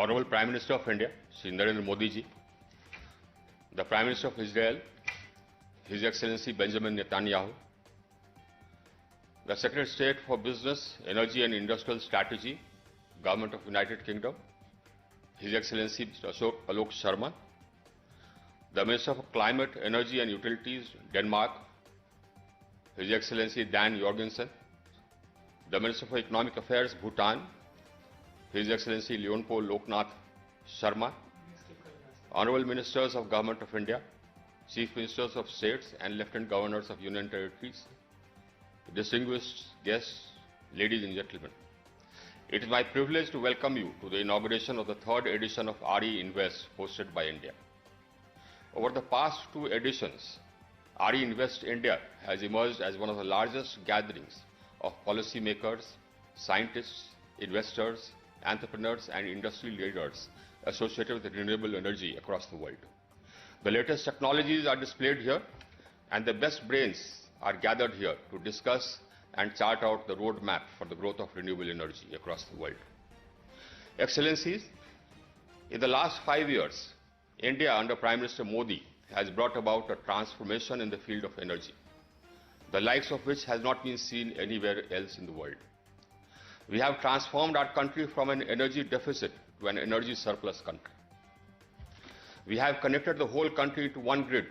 Honorable Prime Minister of India, Shri Narendra Modi ji, the Prime Minister of Israel, His Excellency Benjamin Netanyahu, the Secretary of State for Business, Energy and Industrial Strategy, Government of United Kingdom, His Excellency Mr. Alok Sharma, the Minister of Climate, Energy and Utilities, Denmark, His Excellency Dan Jorgensen, the Minister for Economic Affairs, Bhutan, His Excellency Leonpo Loknath Sharma, Honorable Ministers of Government of India, Chief Ministers of States and Lieutenant Governors of Union Territories, distinguished guests, ladies and gentlemen. It is my privilege to welcome you to the inauguration of the third edition of RE Invest hosted by India. Over the past two editions, RE Invest India has emerged as one of the largest gatherings of policymakers, scientists, investors, entrepreneurs and industry leaders associated with renewable energy across the world. The latest technologies are displayed here and the best brains are gathered here to discuss and chart out the roadmap for the growth of renewable energy across the world. Excellencies, in the last 5 years, India under Prime Minister Modi has brought about a transformation in the field of energy, the likes of which has not been seen anywhere else in the world. We have transformed our country from an energy deficit to an energy surplus country. We have connected the whole country to one grid,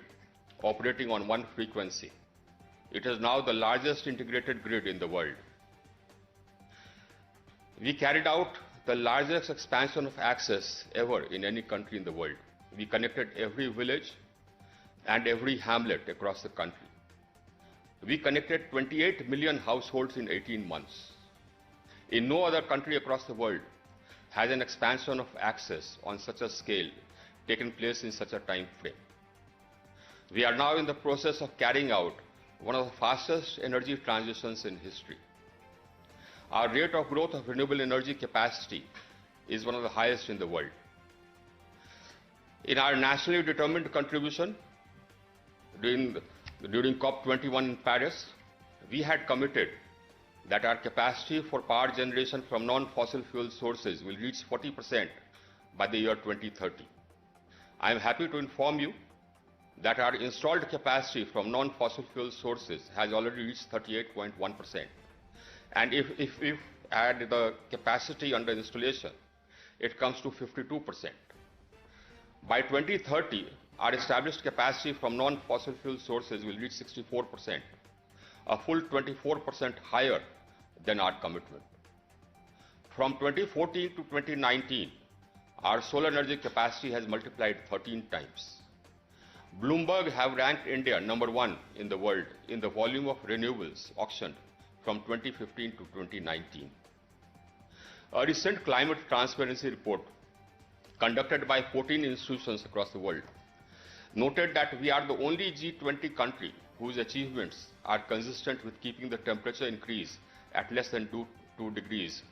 operating on one frequency. It is now the largest integrated grid in the world. We carried out the largest expansion of access ever in any country in the world. We connected every village and every hamlet across the country. We connected 28 million households in 18 months. In no other country across the world has an expansion of access on such a scale taken place in such a time frame. We are now in the process of carrying out one of the fastest energy transitions in history. Our rate of growth of renewable energy capacity is one of the highest in the world. In our nationally determined contribution during COP21 in Paris, we had committed that our capacity for power generation from non-fossil fuel sources will reach 40% by the year 2030. I am happy to inform you that our installed capacity from non-fossil fuel sources has already reached 38.1%. And if we add the capacity under installation, it comes to 52%. By 2030, our established capacity from non-fossil fuel sources will reach 64%, a full 24% higher than our commitment. From 2014 to 2019, our solar energy capacity has multiplied 13 times. Bloomberg have ranked India #1 in the world in the volume of renewables auctioned from 2015 to 2019. A recent climate transparency report conducted by 14 institutions across the world noted that we are the only G20 country whose achievements are consistent with keeping the temperature increase at less than 2 degrees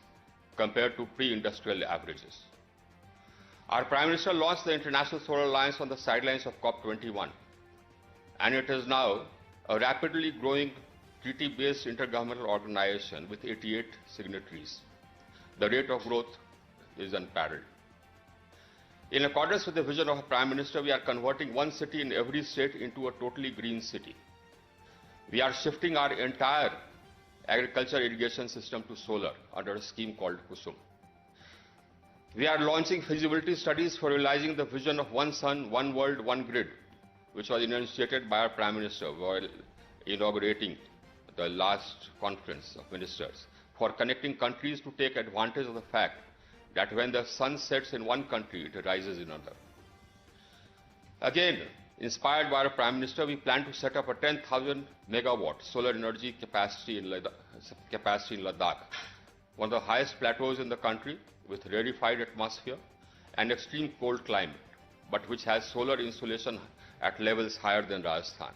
compared to pre-industrial averages. Our Prime Minister launched the International Solar Alliance on the sidelines of COP21, and it is now a rapidly growing treaty-based intergovernmental organization with 88 signatories. The rate of growth is unparalleled. In accordance with the vision of our Prime Minister, we are converting one city in every state into a totally green city. We are shifting our entire agriculture irrigation system to solar under a scheme called Kusum. We are launching feasibility studies for realizing the vision of one sun, one world, one grid, which was initiated by our Prime Minister while inaugurating the last conference of ministers, for connecting countries to take advantage of the fact that when the sun sets in one country, it rises in another. Again, inspired by our Prime Minister, we plan to set up a 10,000 megawatt solar energy capacity in Ladakh, one of the highest plateaus in the country with rarefied atmosphere and extreme cold climate, but which has solar insolation at levels higher than Rajasthan.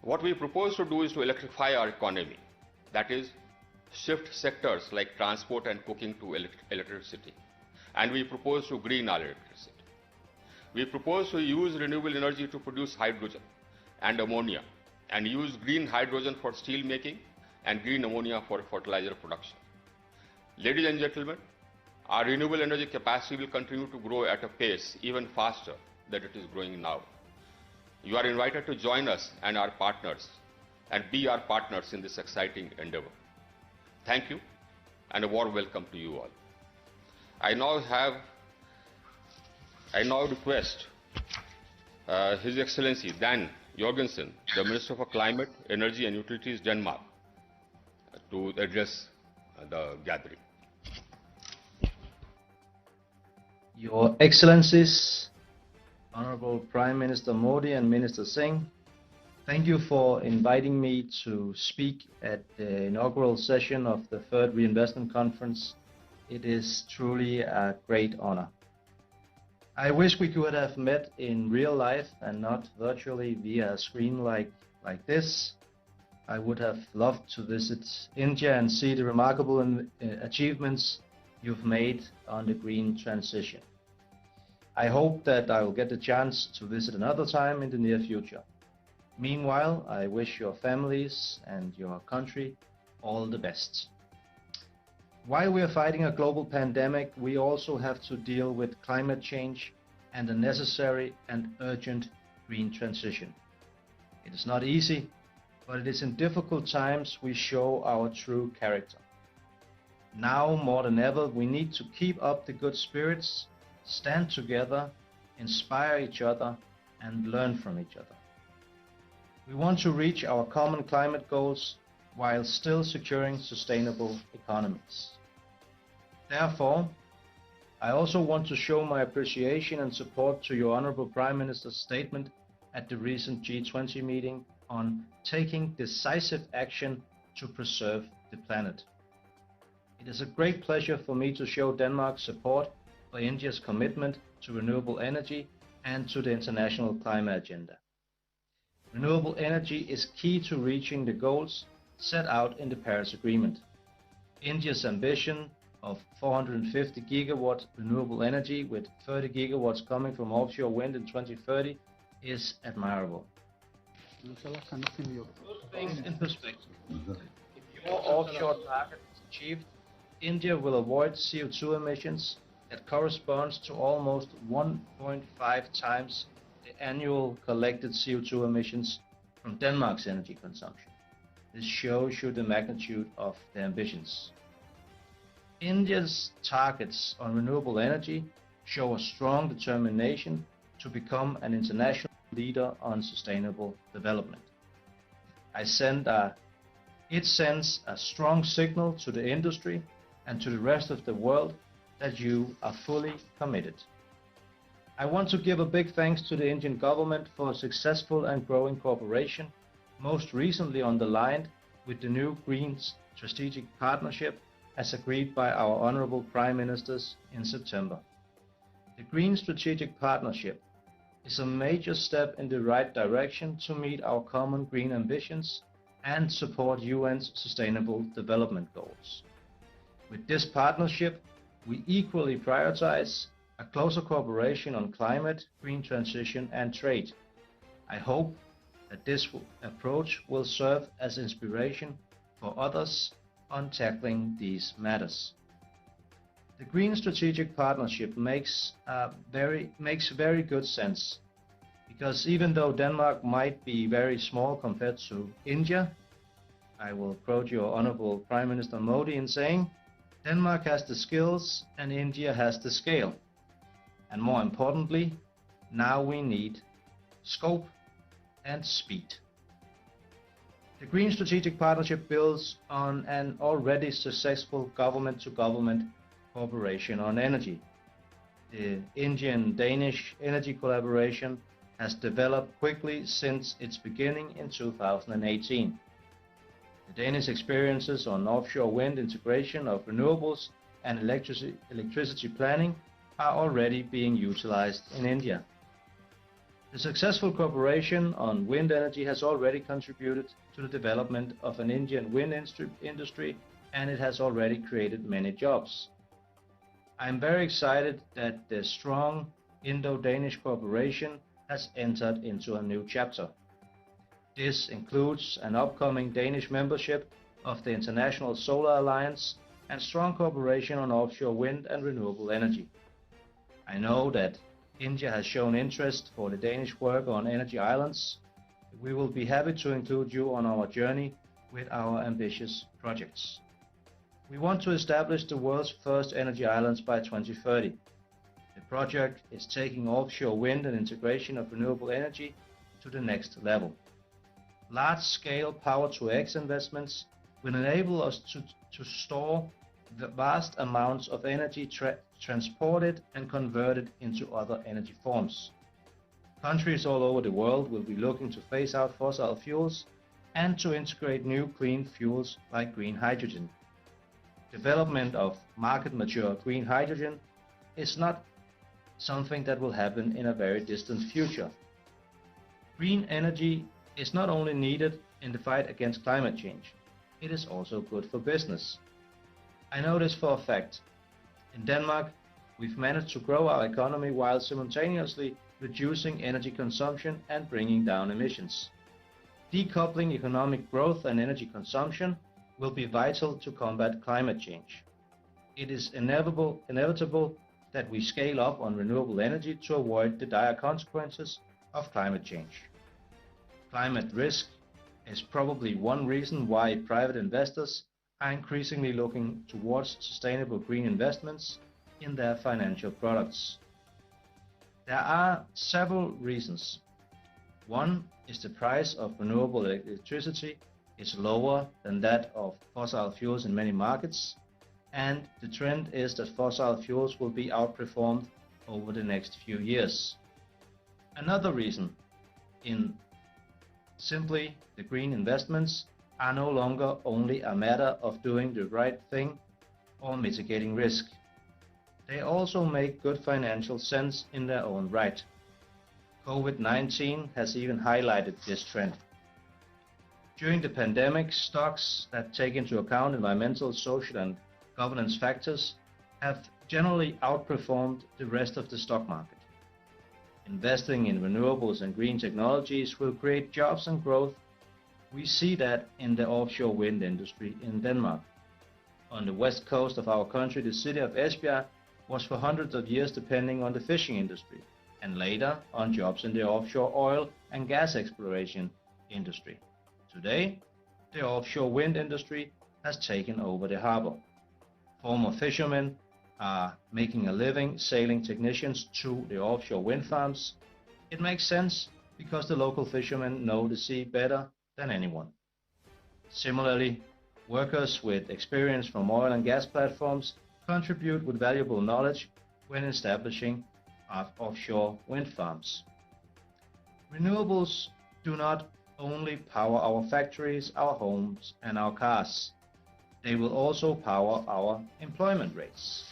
What we propose to do is to electrify our economy, that is, shift sectors like transport and cooking to electricity, and we propose to green our electricity. We propose to use renewable energy to produce hydrogen and ammonia, and use green hydrogen for steel making and green ammonia for fertilizer production. Ladies and gentlemen, Our renewable energy capacity will continue to grow at a pace even faster than it is growing now. You are invited to join us and our partners and be our partners in this exciting endeavor. Thank you and a warm welcome to you all. I now request His Excellency Dan Jorgensen, the Minister for Climate, Energy and Utilities, Denmark, to address the gathering. Your Excellencies, Honorable Prime Minister Modi and Minister Singh, thank you for inviting me to speak at the inaugural session of the Third Reinvestment Conference. It is truly a great honor. I wish we could have met in real life and not virtually via a screen like this. I would have loved to visit India and see the remarkable achievements you've made on the green transition. I hope that I will get the chance to visit another time in the near future. Meanwhile, I wish your families and your country all the best. While we are fighting a global pandemic, we also have to deal with climate change and the necessary and urgent green transition. It is not easy, but it is in difficult times we show our true character. Now more than ever, we need to keep up the good spirits, stand together, inspire each other, and learn from each other. We want to reach our common climate goals while still securing sustainable economies. Therefore, I also want to show my appreciation and support to your Honorable Prime Minister's statement at the recent G20 meeting on taking decisive action to preserve the planet. It is a great pleasure for me to show Denmark's support for India's commitment to renewable energy and to the international climate agenda. Renewable energy is key to reaching the goals set out in the Paris Agreement. India's ambition of 450 gigawatt renewable energy with 30 gigawatts coming from offshore wind in 2030 is admirable. Put things in perspective. If your offshore target is achieved, India will avoid CO2 emissions that corresponds to almost 1.5 times the annual collected CO2 emissions from Denmark's energy consumption. This shows you the magnitude of the ambitions. India's targets on renewable energy show a strong determination to become an international leader on sustainable development. It sends a strong signal to the industry and to the rest of the world that you are fully committed. I want to give a big thanks to the Indian government for a successful and growing cooperation, most recently underlined with the new Green Strategic Partnership as agreed by our Honorable Prime Ministers in September. The Green Strategic Partnership is a major step in the right direction to meet our common green ambitions and support UN's Sustainable Development Goals. With this partnership, we equally prioritize a closer cooperation on climate, green transition and trade. I hope that this approach will serve as inspiration for others on tackling these matters. The Green Strategic Partnership makes very good sense, because even though Denmark might be very small compared to India, I will quote your Honorable Prime Minister Modi in saying, Denmark has the skills and India has the scale. And more importantly, now we need scope and speed. The Green Strategic Partnership builds on an already successful government-to-government cooperation on energy. The Indian-Danish energy collaboration has developed quickly since its beginning in 2018. The Danish experiences on offshore wind integration of renewables and electricity planning are already being utilized in India. The successful cooperation on wind energy has already contributed to the development of an Indian wind industry, and it has already created many jobs. I am very excited that the strong Indo-Danish cooperation has entered into a new chapter. This includes an upcoming Danish membership of the International Solar Alliance and strong cooperation on offshore wind and renewable energy. I know that India has shown interest for the Danish work on energy islands. We will be happy to include you on our journey with our ambitious projects. We want to establish the world's first energy islands by 2030. The project is taking offshore wind and integration of renewable energy to the next level. Large-scale power-to-X investments will enable us to store the vast amounts of energy transported and converted into other energy forms. Countries all over the world will be looking to phase out fossil fuels and to integrate new clean fuels like green hydrogen. Development of market-mature green hydrogen is not something that will happen in a very distant future. Green energy is not only needed in the fight against climate change, it is also good for business. I know this for a fact. In Denmark, we've managed to grow our economy while simultaneously reducing energy consumption and bringing down emissions. Decoupling economic growth and energy consumption will be vital to combat climate change. It is inevitable that we scale up on renewable energy to avoid the dire consequences of climate change. Climate risk is probably one reason why private investors are increasingly looking towards sustainable green investments in their financial products. There are several reasons. One is the price of renewable electricity is lower than that of fossil fuels in many markets, and the trend is that fossil fuels will be outperformed over the next few years. Another reason in simply the green investments are no longer only a matter of doing the right thing or mitigating risk. They also make good financial sense in their own right. COVID-19 has even highlighted this trend. During the pandemic, stocks that take into account environmental, social and governance factors have generally outperformed the rest of the stock market. Investing in renewables and green technologies will create jobs and growth. We see that in the offshore wind industry in Denmark. On the west coast of our country, the city of Esbjerg was for hundreds of years depending on the fishing industry, and later on jobs in the offshore oil and gas exploration industry. Today, the offshore wind industry has taken over the harbor. Former fishermen are making a living sailing technicians to the offshore wind farms. It makes sense because the local fishermen know the sea better than anyone. Similarly, workers with experience from oil and gas platforms contribute with valuable knowledge when establishing offshore wind farms. Renewables do not only power our factories, our homes and our cars. They will also power our employment rates.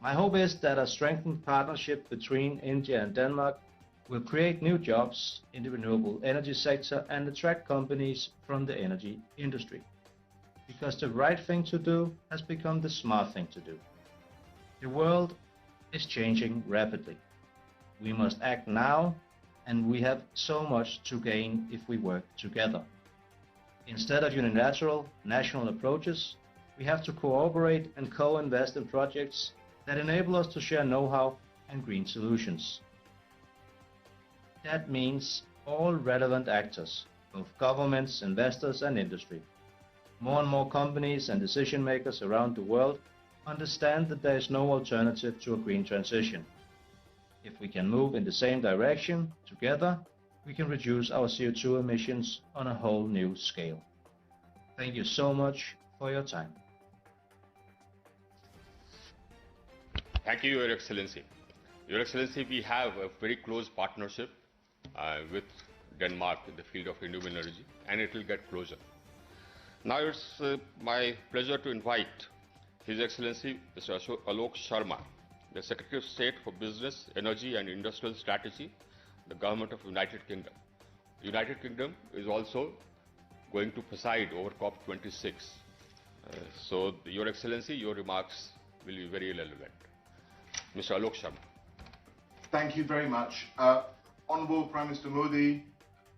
My hope is that a strengthened partnership between India and Denmark will create new jobs in the renewable energy sector and attract companies from the energy industry. Because the right thing to do has become the smart thing to do. The world is changing rapidly. We must act now, and we have so much to gain if we work together. Instead of unilateral national approaches, we have to cooperate and co-invest in projects that enable us to share know-how and green solutions. That means all relevant actors, both governments, investors and industry. More and more companies and decision makers around the world understand that there is no alternative to a green transition. If we can move in the same direction together, we can reduce our CO2 emissions on a whole new scale. Thank you so much for your time. Thank you, Your Excellency. Your Excellency, we have a very close partnership with Denmark in the field of renewable energy, and it will get closer. Now it's my pleasure to invite His Excellency Mr. Alok Sharma, the Secretary of State for Business, Energy and Industrial Strategy, the Government of United Kingdom. United Kingdom is also going to preside over COP26. So, Your Excellency, your remarks will be very relevant. Mr. Alok Sharma. Thank you very much. Honourable Prime Minister Modi,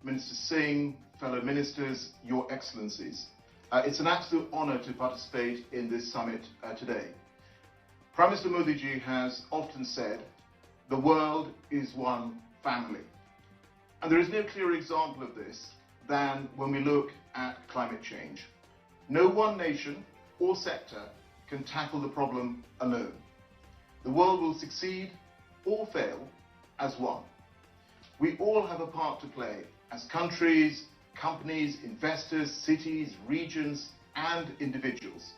Minister Singh, fellow ministers, Your Excellencies. It's an absolute honor to participate in this summit today. Prime Minister Modi ji has often said, the world is one family. And there is no clearer example of this than when we look at climate change. No one nation or sector can tackle the problem alone. The world will succeed or fail as one. We all have a part to play as countries, companies, investors, cities, regions, and individuals.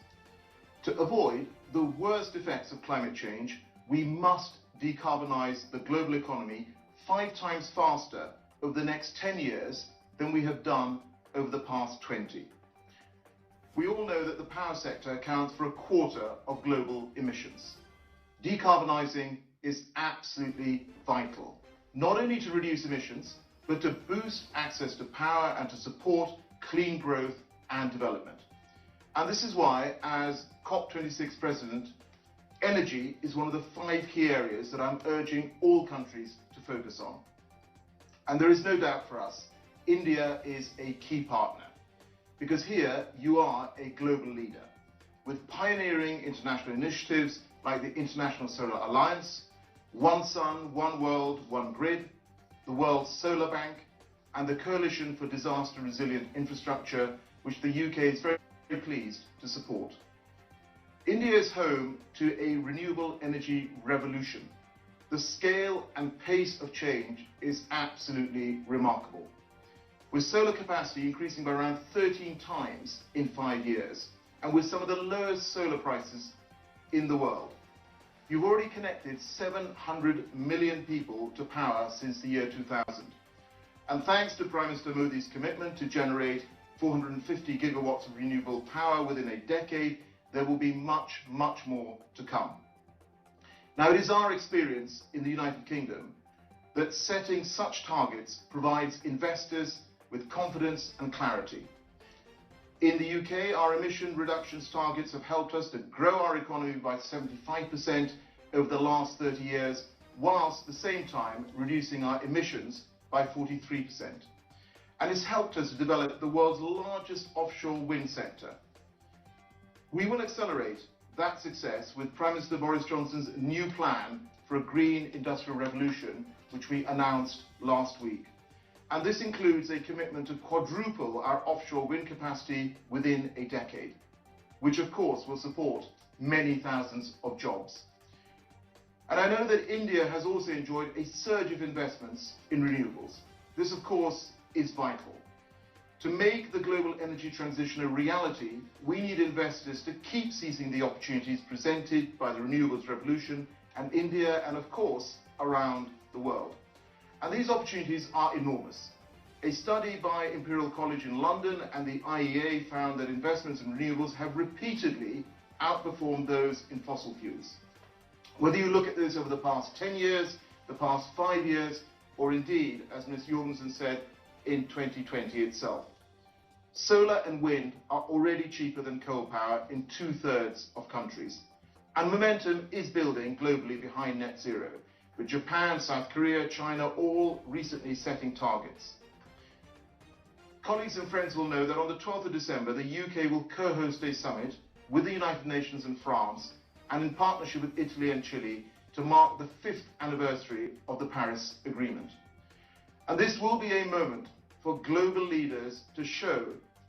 To avoid the worst effects of climate change, we must decarbonize the global economy 5 times faster over the next 10 years than we have done over the past 20. We all know that the power sector accounts for 1/4 of global emissions. Decarbonizing is absolutely vital, not only to reduce emissions, but to boost access to power and to support clean growth and development. And this is why, as COP26 President, energy is one of the 5 key areas that I'm urging all countries to focus on. And there is no doubt for us, India is a key partner, because here you are a global leader, with pioneering international initiatives like the International Solar Alliance, One Sun, One World, One Grid, the World Solar Bank, and the Coalition for Disaster Resilient Infrastructure, which the UK is very pleased to support. India is home to a renewable energy revolution. The scale and pace of change is absolutely remarkable, with solar capacity increasing by around 13 times in 5 years, and with some of the lowest solar prices in the world. You've already connected 700 million people to power since the year 2000. And thanks to Prime Minister Modi's commitment to generate 450 gigawatts of renewable power within a decade, there will be much, much more to come. Now, it is our experience in the United Kingdom that setting such targets provides investors with confidence and clarity. In the UK, our emission reductions targets have helped us to grow our economy by 75% over the last 30 years, whilst at the same time reducing our emissions by 43%. And it's helped us to develop the world's largest offshore wind sector. We will accelerate that success with Prime Minister Boris Johnson's new plan for a green industrial revolution, which we announced last week. And this includes a commitment to quadruple our offshore wind capacity within a decade, which of course will support many thousands of jobs. And I know that India has also enjoyed a surge of investments in renewables. This of course is vital. To make the global energy transition a reality, we need investors to keep seizing the opportunities presented by the renewables revolution in India and of course around the world. And these opportunities are enormous. A study by Imperial College in London and the IEA found that investments in renewables have repeatedly outperformed those in fossil fuels. Whether you look at this over the past 10 years, the past 5 years, or indeed, as Ms. Jorgensen said, in 2020 itself. Solar and wind are already cheaper than coal power in 2/3 of countries. And momentum is building globally behind net zero, with Japan, South Korea, China all recently setting targets. Colleagues and friends will know that on the 12th of December, the UK will co-host a summit with the United Nations and France, and in partnership with Italy and Chile, to mark the 5th anniversary of the Paris Agreement. And this will be a moment for global leaders to show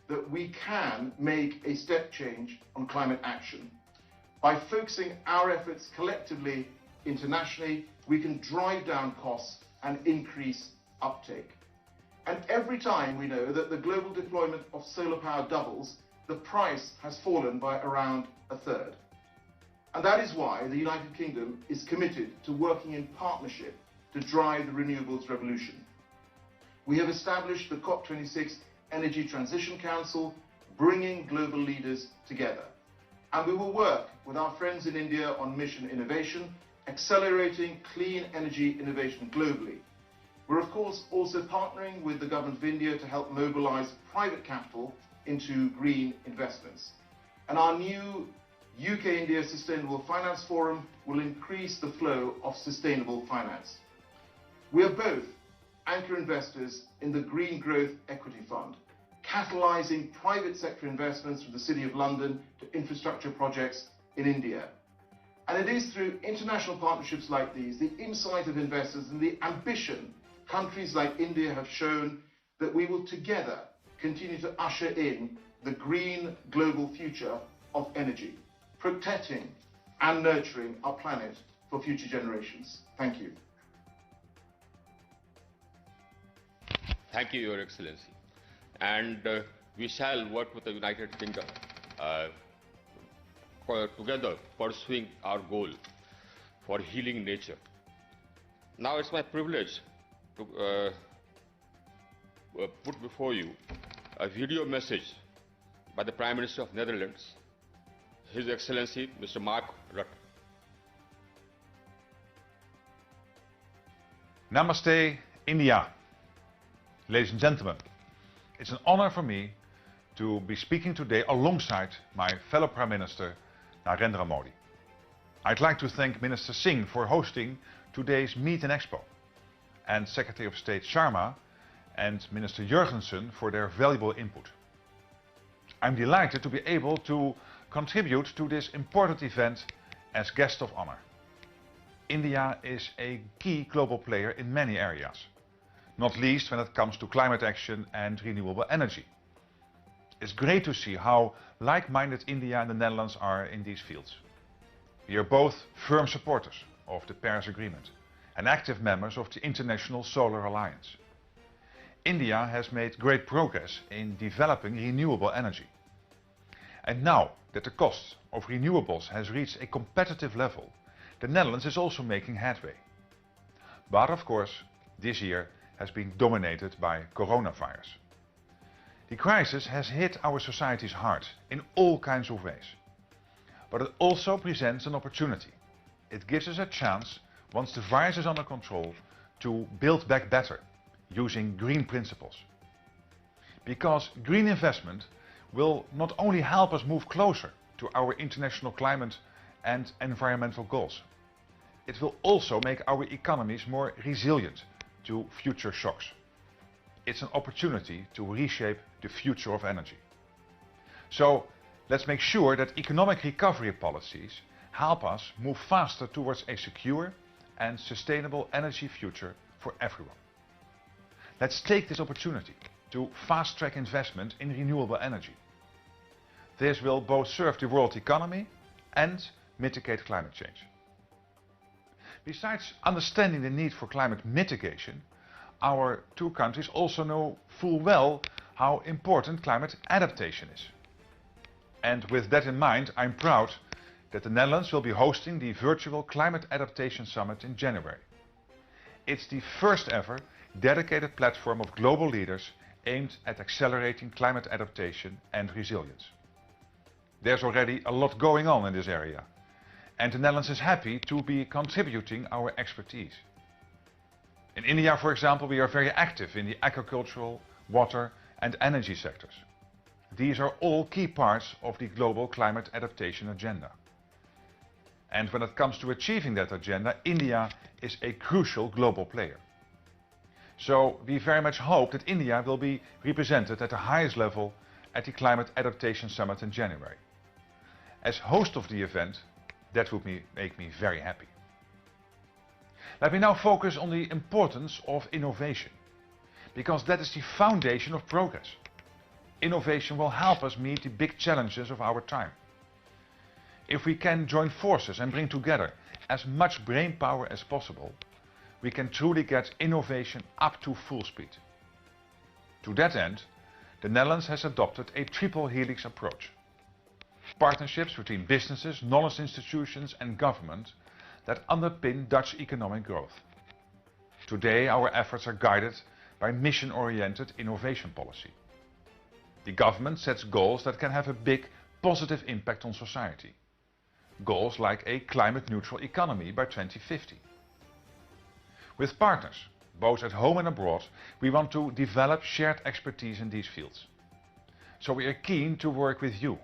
that we can make a step change on climate action. By focusing our efforts collectively internationally, we can drive down costs and increase uptake. And every time we know that the global deployment of solar power doubles, the price has fallen by around 1/3. And that is why the United Kingdom is committed to working in partnership to drive the renewables revolution. We have established the COP26 Energy Transition Council, bringing global leaders together. And we will work with our friends in India on mission innovation, accelerating clean energy innovation globally. We're of course also partnering with the government of India to help mobilize private capital into green investments. And our new UK-India Sustainable Finance Forum will increase the flow of sustainable finance. We are both anchor investors in the Green Growth Equity Fund, catalysing private sector investments from the City of London to infrastructure projects in India. And it is through international partnerships like these, the insight of investors and the ambition countries like India have shown, that we will together continue to usher in the green global future of energy, protecting and nurturing our planet for future generations. Thank you. Thank you, Your Excellency. And we shall work with the United Kingdom together pursuing our goal for healing nature. Now it's my privilege to put before you a video message by the Prime Minister of Netherlands, His Excellency Mr. Mark Rutte. Namaste, India. Ladies and gentlemen, it's an honor for me to be speaking today alongside my fellow Prime Minister, Narendra Modi. I'd like to thank Minister Singh for hosting today's Meet and Expo, and Secretary of State Sharma and Minister Jurgensen for their valuable input. I'm delighted to be able to contribute to this important event as guest of honor. India is a key global player in many areas, not least when it comes to climate action and renewable energy. It's great to see how like-minded India and the Netherlands are in these fields. We are both firm supporters of the Paris Agreement and active members of the International Solar Alliance. India has made great progress in developing renewable energy. And now that the cost of renewables has reached a competitive level, the Netherlands is also making headway. But of course, this year has been dominated by coronavirus. The crisis has hit our societies hard in all kinds of ways. But it also presents an opportunity. It gives us a chance, once the virus is under control, to build back better, using green principles. Because green investment will not only help us move closer to our international climate and environmental goals, it will also make our economies more resilient to future shocks. It's an opportunity to reshape the future of energy. So let's make sure that economic recovery policies help us move faster towards a secure and sustainable energy future for everyone. Let's take this opportunity to fast-track investment in renewable energy. This will both serve the world economy and mitigate climate change. Besides understanding the need for climate mitigation, our two countries also know full well how important climate adaptation is. And with that in mind, I'm proud that the Netherlands will be hosting the virtual Climate Adaptation Summit in January. It's the first ever dedicated platform of global leaders aimed at accelerating climate adaptation and resilience. There's already a lot going on in this area, and the Netherlands is happy to be contributing our expertise. In India, for example, we are very active in the agricultural, water and energy sectors. These are all key parts of the global climate adaptation agenda. And when it comes to achieving that agenda, India is a crucial global player. So we very much hope that India will be represented at the highest level at the Climate Adaptation Summit in January. As host of the event, that would make me very happy. Let me now focus on the importance of innovation, because that is the foundation of progress. Innovation will help us meet the big challenges of our time. If we can join forces and bring together as much brain power as possible, we can truly get innovation up to full speed. To that end, the Netherlands has adopted a triple helix approach. Partnerships between businesses, knowledge institutions and government that underpin Dutch economic growth. Today our efforts are guided by mission-oriented innovation policy. The government sets goals that can have a big positive impact on society. Goals like a climate-neutral economy by 2050. With partners, both at home and abroad, we want to develop shared expertise in these fields. So we are keen to work with you.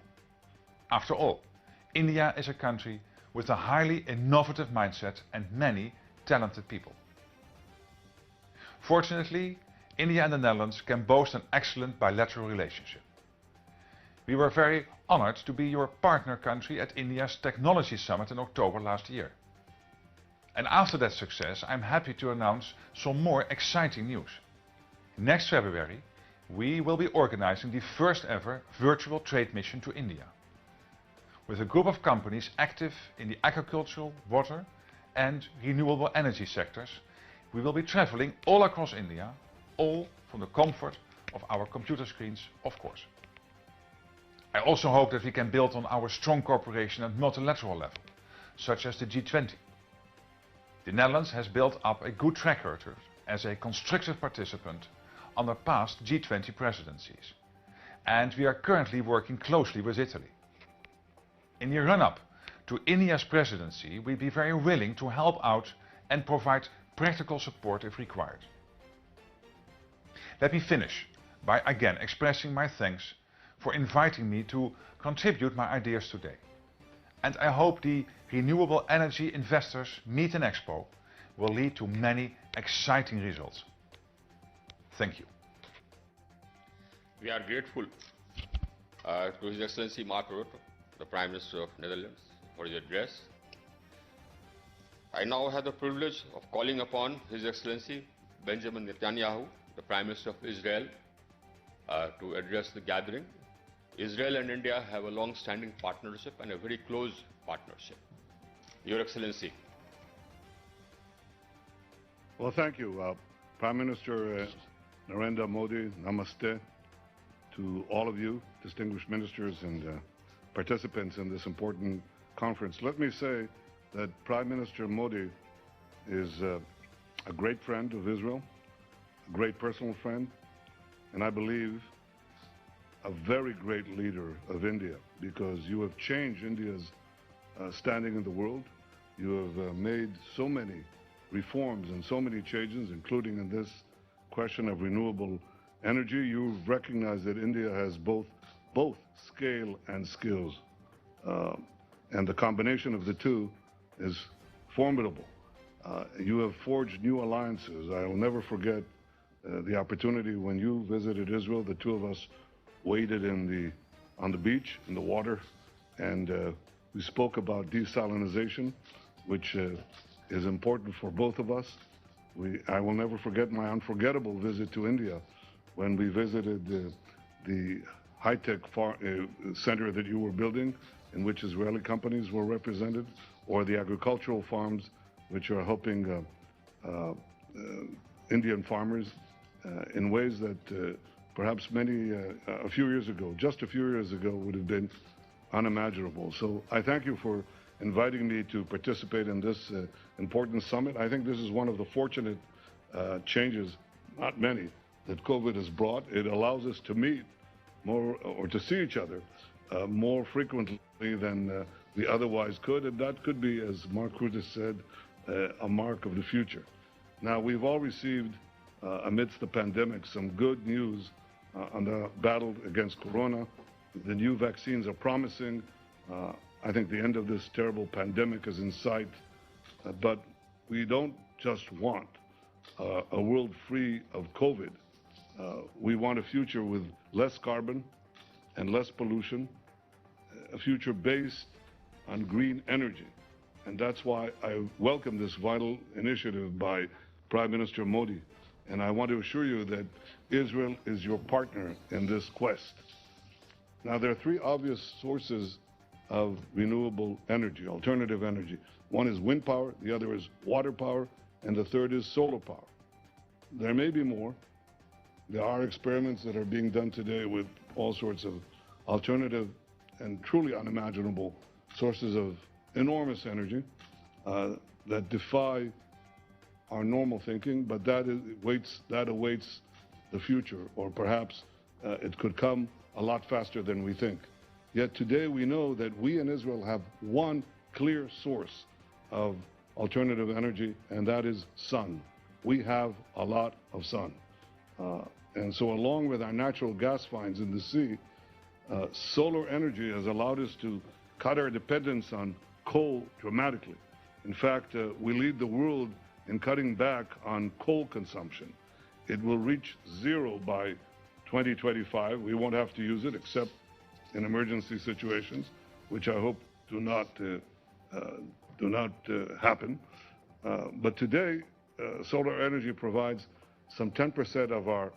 After all, India is a country with a highly innovative mindset and many talented people. Fortunately, India and the Netherlands can boast an excellent bilateral relationship. We were very honored to be your partner country at India's Technology Summit in October last year. And after that success, I'm happy to announce some more exciting news. Next February, we will be organizing the first ever virtual trade mission to India, with a group of companies active in the agricultural, water and renewable energy sectors. We will be traveling all across India, all from the comfort of our computer screens, of course. I also hope that we can build on our strong cooperation at multilateral level, such as the G20. The Netherlands has built up a good track record as a constructive participant under past G20 presidencies, and we are currently working closely with Italy. In the run-up to India's presidency, we'd be very willing to help out and provide practical support if required. Let me finish by again expressing my thanks for inviting me to contribute my ideas today. And I hope the Renewable Energy Investors Meet in Expo will lead to many exciting results. Thank you. We are grateful to His Excellency Mark Rutte, the Prime Minister of Netherlands, for his address. I now have the privilege of calling upon His Excellency Benjamin Netanyahu, the Prime Minister of Israel, to address the gathering. Israel and India have a long-standing partnership and a very close partnership. Your Excellency. Well, thank you. Prime Minister Narendra Modi, namaste to all of you, distinguished ministers and participants in this important conference. Let me say that Prime Minister Modi is a great friend of Israel, a great personal friend, and I believe a very great leader of India, because you have changed India's standing in the world. You have made so many reforms and so many changes, including in this question of renewable energy. You've recognized that India has both scale and skills, and the combination of the two is formidable. You have forged new alliances. I will never forget the opportunity when you visited Israel. The two of us waded on the beach, in the water, and we spoke about desalinization, which is important for both of us. I will never forget my unforgettable visit to India when we visited the high-tech center that you were building, in which Israeli companies were represented, or the agricultural farms which are helping Indian farmers in ways that perhaps a few years ago, just a few years ago, would have been unimaginable. So I thank you for inviting me to participate in this important summit. I think this is one of the fortunate changes, not many, that COVID has brought. It allows us to meet more, or to see each other more frequently than we otherwise could, and that could be, as Mark Rutte said, a mark of the future. Now, we've all received, amidst the pandemic, some good news on the battle against corona. The new vaccines are promising. I think the end of this terrible pandemic is in sight. But we don't just want a world free of COVID. We want a future with less carbon and less pollution, a future based on green energy. And that's why I welcome this vital initiative by Prime Minister Modi. And I want to assure you that Israel is your partner in this quest. Now, there are three obvious sources of renewable energy, alternative energy. One is wind power, the other is water power, and the third is solar power. There may be more. There are experiments that are being done today with all sorts of alternative and truly unimaginable sources of enormous energy that defy our normal thinking, but that awaits the future, or perhaps it could come a lot faster than we think. Yet today we know that we in Israel have one clear source of alternative energy, and that is sun. We have a lot of sun. And so along with our natural gas finds in the sea, solar energy has allowed us to cut our dependence on coal dramatically. In fact, we lead the world in cutting back on coal consumption. It will reach zero by 2025. We won't have to use it except in emergency situations, which I hope do not happen. But today, solar energy provides some 10% of our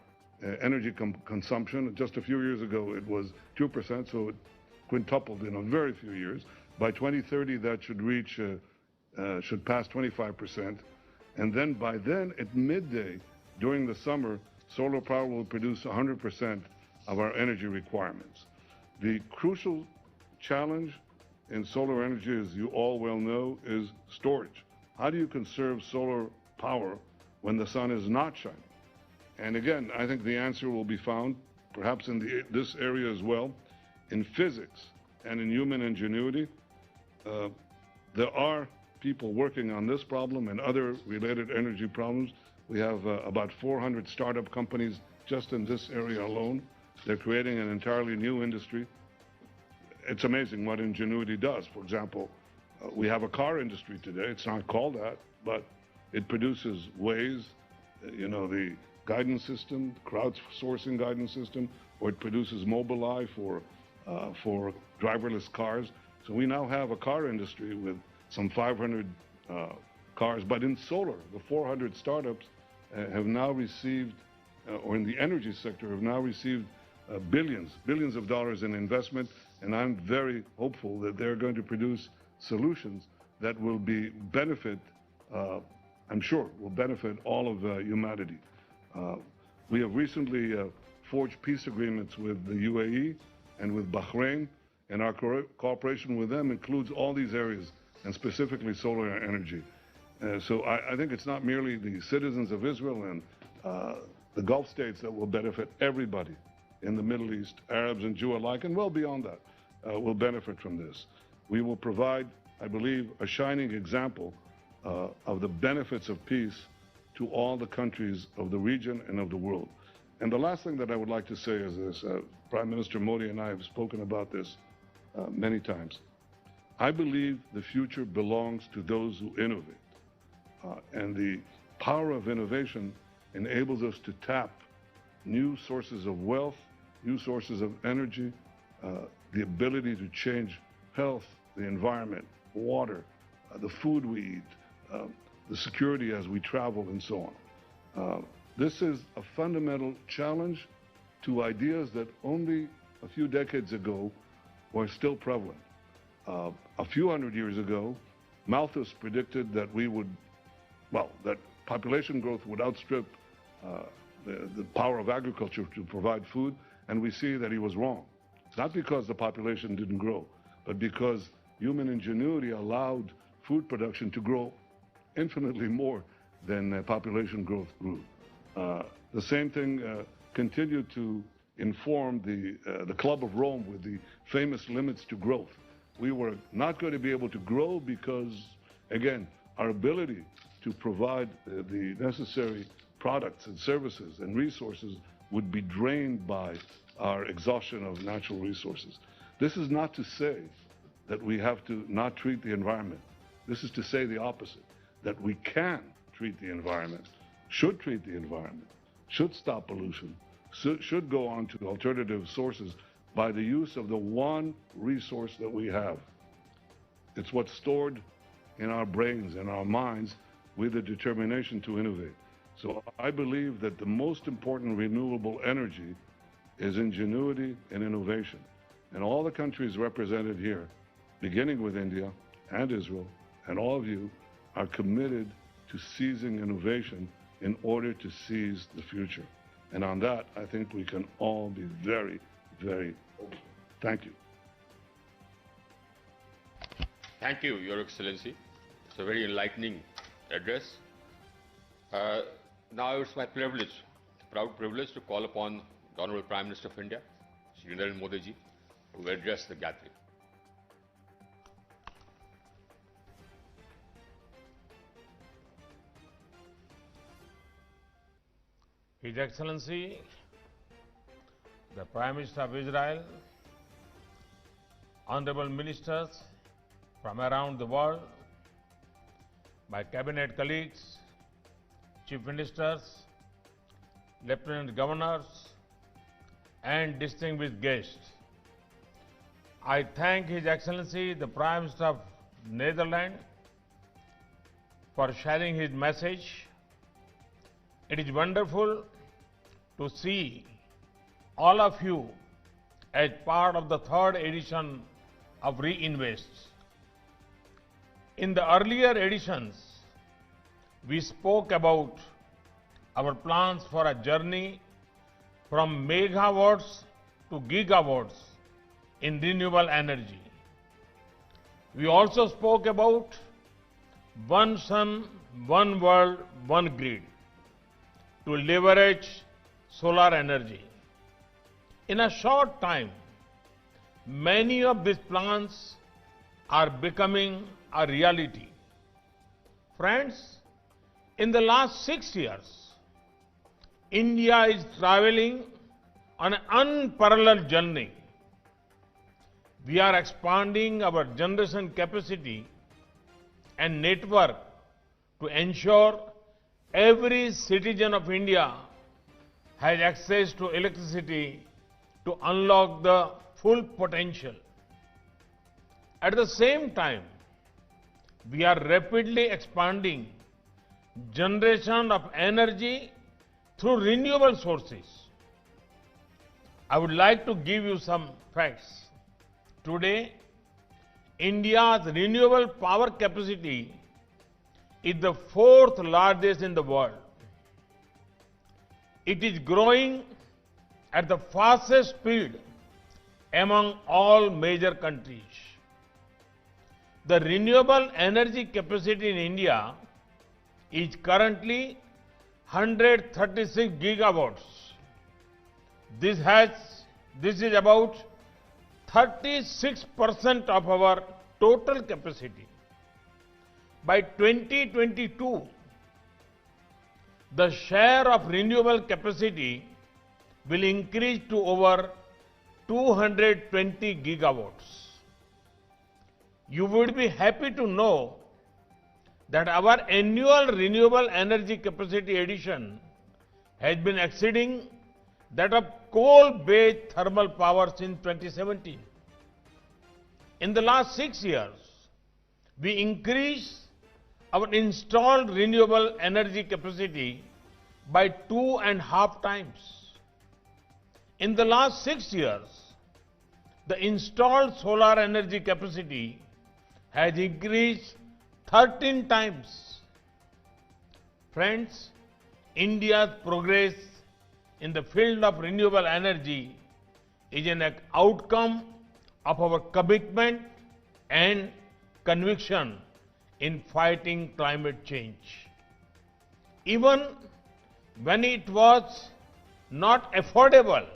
energy consumption. Just a few years ago, it was 2%, so it quintupled in a very few years. By 2030, that should pass 25%. And then by then, at midday, during the summer, solar power will produce 100% of our energy requirements. The crucial challenge in solar energy, as you all well know, is storage. How do you conserve solar power when the sun is not shining? And again, I think the answer will be found, perhaps in this area as well, in physics and in human ingenuity. There are people working on this problem and other related energy problems. We have about 400 startup companies just in this area alone. They're creating an entirely new industry. It's amazing what ingenuity does. For example, we have a car industry today. It's not called that, but it produces Waze, the guidance system, crowdsourcing guidance system, or it produces Mobileye for driverless cars. So we now have a car industry with some 500 cars. But in solar, the 400 startups have now received, or in the energy sector, have now received billions of dollars in investment. And I'm very hopeful that they're going to produce solutions that will benefit, I'm sure, will benefit all of humanity. We have recently forged peace agreements with the UAE and with Bahrain, and our cooperation with them includes all these areas, and specifically solar energy. So I think it's not merely the citizens of Israel and the Gulf states that will benefit. Everybody in the Middle East, Arabs and Jew alike, and well beyond that, will benefit from this. We will provide, I believe, a shining example of the benefits of peace to all the countries of the region and of the world. And the last thing that I would like to say is this. Prime Minister Modi and I have spoken about this many times. I believe the future belongs to those who innovate. And the power of innovation enables us to tap new sources of wealth, new sources of energy, the ability to change health, the environment, water, the food we eat, the security as we travel, and so on. This is a fundamental challenge to ideas that only a few decades ago were still prevalent. A few hundred years ago, Malthus predicted that that population growth would outstrip the power of agriculture to provide food, and we see that he was wrong. Not because the population didn't grow, but because human ingenuity allowed food production to grow infinitely more than population growth grew. The same thing continued to inform the Club of Rome with the famous limits to growth. We were not going to be able to grow because, again, our ability to provide the necessary products and services and resources would be drained by our exhaustion of natural resources. This is not to say that we have to not treat the environment. This is to say the opposite, that we can treat the environment, should treat the environment, should stop pollution, should go on to alternative sources by the use of the one resource that we have. It's what's stored in our brains and our minds with the determination to innovate. So I believe that the most important renewable energy is ingenuity and innovation. And all the countries represented here, beginning with India and Israel, and all of you, are committed to seizing innovation in order to seize the future. And on that, I think we can all be very, very hopeful. Thank you. Thank you, Your Excellency. It's a very enlightening address. Now it's my proud privilege to call upon the Honorable Prime Minister of India, Shri Renewable Modi ji, to address the gathering. His Excellency, the Prime Minister of Israel, honorable ministers from around the world, my cabinet colleagues, chief ministers, Lieutenant Governors, and distinguished guests. I thank His Excellency, the Prime Minister of Netherlands, for sharing his message. It is wonderful to see all of you as part of the third edition of Reinvest. In the earlier editions, we spoke about our plans for a journey from megawatts to gigawatts in renewable energy. We also spoke about one sun, one world, one grid to leverage solar energy. In a short time, many of these plans are becoming a reality. Friends, in the last 6 years, India is traveling on an unparalleled journey. We are expanding our generation capacity and network to ensure every citizen of India has access to electricity to unlock the full potential. At the same time, we are rapidly expanding generation of energy through renewable sources. I would like to give you some facts. Today, India's renewable power capacity is the fourth largest in the world. It is growing at the fastest speed among all major countries. The renewable energy capacity in India is currently 136 gigawatts. This is about 36% of our total capacity. By 2022, the share of renewable capacity will increase to over 220 gigawatts. You would be happy to know that our annual renewable energy capacity addition has been exceeding that of coal-based thermal power since 2017. In the last 6 years, we increased our installed renewable energy capacity by 2.5 times. In the last 6 years, the installed solar energy capacity has increased 13 times. Friends, India's progress in the field of renewable energy is an outcome of our commitment and conviction in fighting climate change. Even when it was not affordable,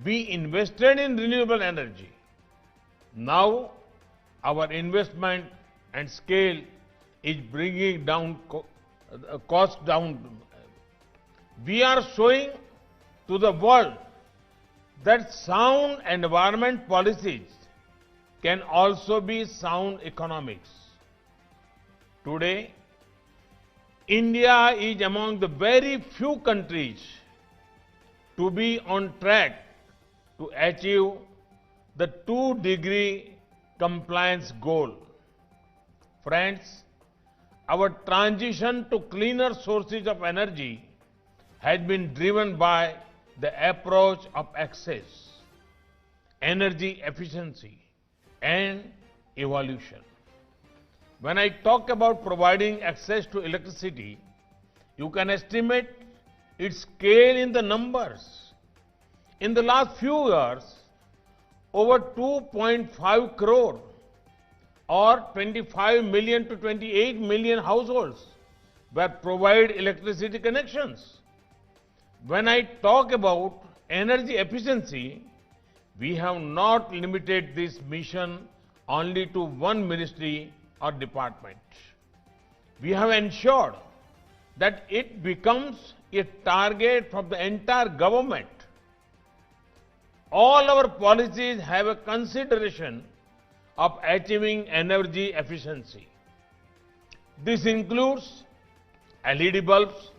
we invested in renewable energy. Now, our investment and scale is bringing down cost down. We are showing to the world that sound environment policies can also be sound economics. Today, India is among the very few countries to be on track to achieve the 2-degree compliance goal. Friends, our transition to cleaner sources of energy has been driven by the approach of access, energy efficiency, and evolution. When I talk about providing access to electricity, you can estimate its scale in the numbers. In the last few years, over 2.5 crore or 25 million to 28 million households were provided electricity connections. When I talk about energy efficiency, we have not limited this mission only to one ministry or department. We have ensured that it becomes a target for the entire government. All our policies have a consideration of achieving energy efficiency. This includes LED bulbs,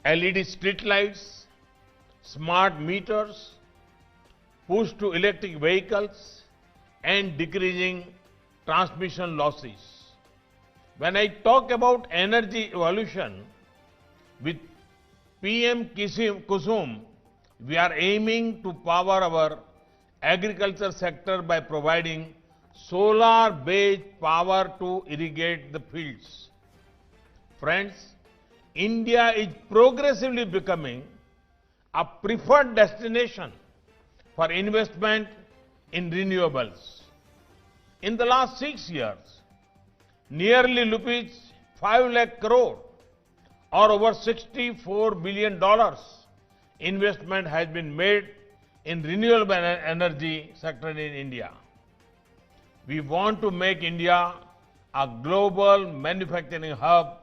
LED street lights, smart meters, push to electric vehicles, and decreasing transmission losses. When I talk about energy evolution, with PM Kusum, we are aiming to power our agriculture sector by providing solar-based power to irrigate the fields. Friends, India is progressively becoming a preferred destination for investment in renewables. In the last 6 years, nearly rupees 5 lakh crore or over $64 billion investment has been made in renewable energy sector in India. We want to make India a global manufacturing hub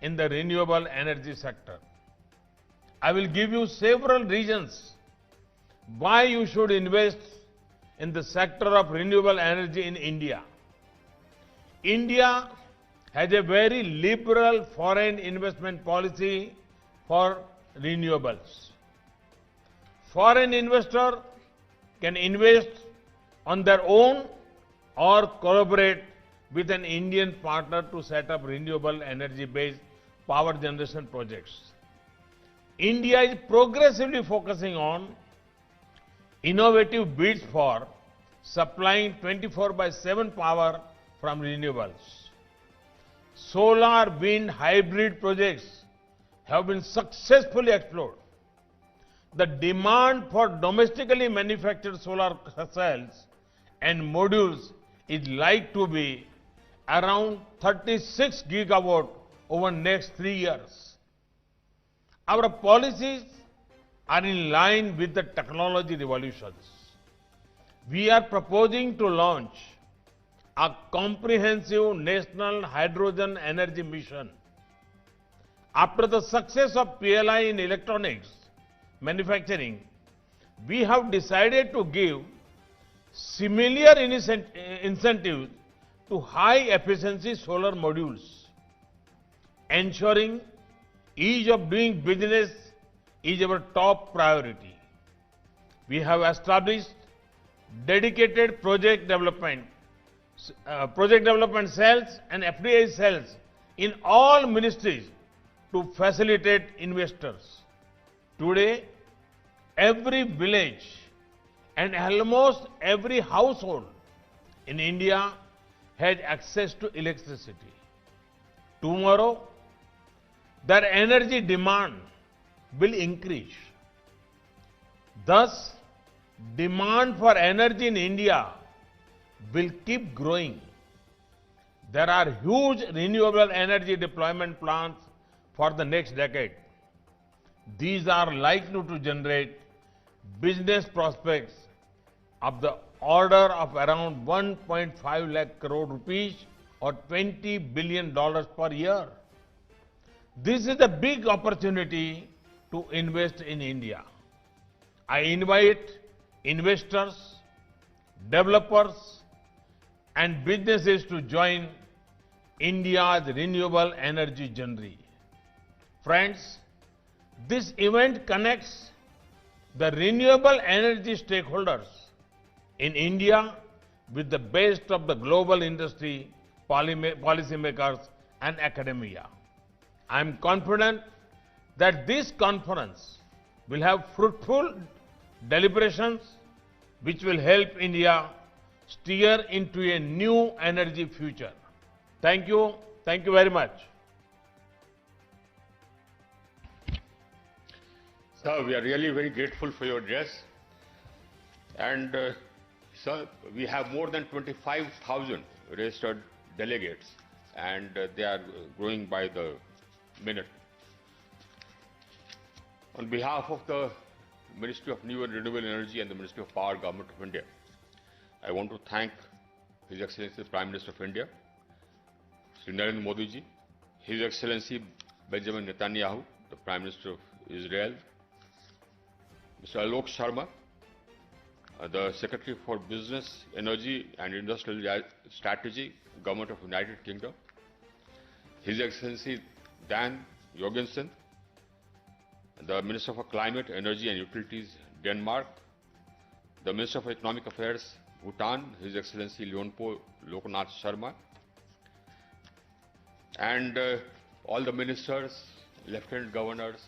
in the renewable energy sector. I will give you several reasons why you should invest in the sector of renewable energy in India. India has a very liberal foreign investment policy for renewables. Foreign investor can invest on their own or collaborate with an Indian partner to set up renewable energy-based power generation projects. India is progressively focusing on innovative bids for supplying 24/7 power from renewables. Solar, wind, hybrid projects have been successfully explored. The demand for domestically manufactured solar cells and modules is likely to be around 36 gigawatt over next 3 years. Our policies are in line with the technology revolutions. We are proposing to launch a comprehensive national hydrogen energy mission. After the success of PLI in electronics manufacturing, we have decided to give similar incentives to high-efficiency solar modules. Ensuring ease of doing business is our top priority. We have established dedicated project development cells and FDI cells in all ministries to facilitate investors. Today, every village and almost every household in India has access to electricity. Tomorrow, their energy demand will increase. Thus, demand for energy in India will keep growing. There are huge renewable energy deployment plans for the next decade. These are likely to generate business prospects of the order of around 1.5 lakh crore rupees or $20 billion per year. This is a big opportunity to invest in India. I invite investors, developers, and businesses to join India's renewable energy journey. Friends, this event connects the renewable energy stakeholders in India with the best of the global industry, policymakers, and academia. I am confident that this conference will have fruitful deliberations which will help India steer into a new energy future. Thank you. Thank you very much. Sir, we are really very grateful for your address. And sir, we have more than 25,000 registered delegates, and they are growing by the minute. On behalf of the Ministry of New and Renewable Energy and the Ministry of Power, Government of India, I want to thank His Excellency the Prime Minister of India, Sri Narendra Modi ji, His Excellency Benjamin Netanyahu, the Prime Minister of Israel, Mr. Alok Sharma, the Secretary for Business, Energy and Industrial Strategy, Government of United Kingdom, His Excellency Dan Jorgensen, the Minister for Climate, Energy and Utilities, Denmark, the Minister for Economic Affairs, Bhutan, His Excellency Leonpo Loknath Sharma, and all the ministers, lieutenant governors,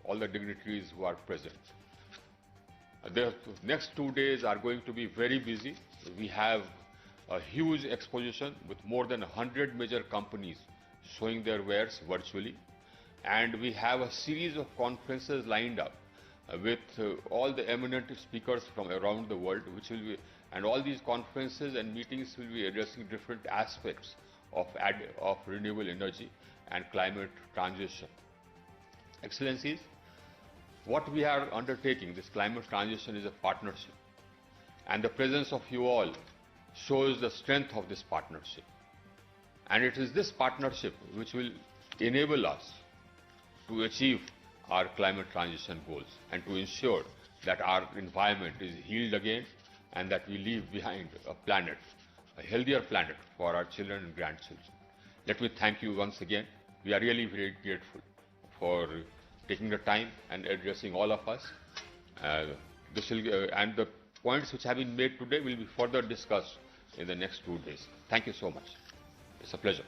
all the dignitaries who are present. The next 2 days are going to be very busy. We have a huge exposition with more than 100 major companies showing their wares virtually, and we have a series of conferences lined up with all the eminent speakers from around the world, which will be, and all these conferences and meetings will be addressing different aspects of renewable energy and climate transition. Excellencies, what we are undertaking, this climate transition, is a partnership, and the presence of you all shows the strength of this partnership. And it is this partnership which will enable us to achieve our climate transition goals and to ensure that our environment is healed again and that we leave behind a planet, a healthier planet for our children and grandchildren. Let me thank you once again. We are really very grateful for taking the time and addressing all of us. And the points which have been made today will be further discussed in the next 2 days. Thank you so much. It's a pleasure.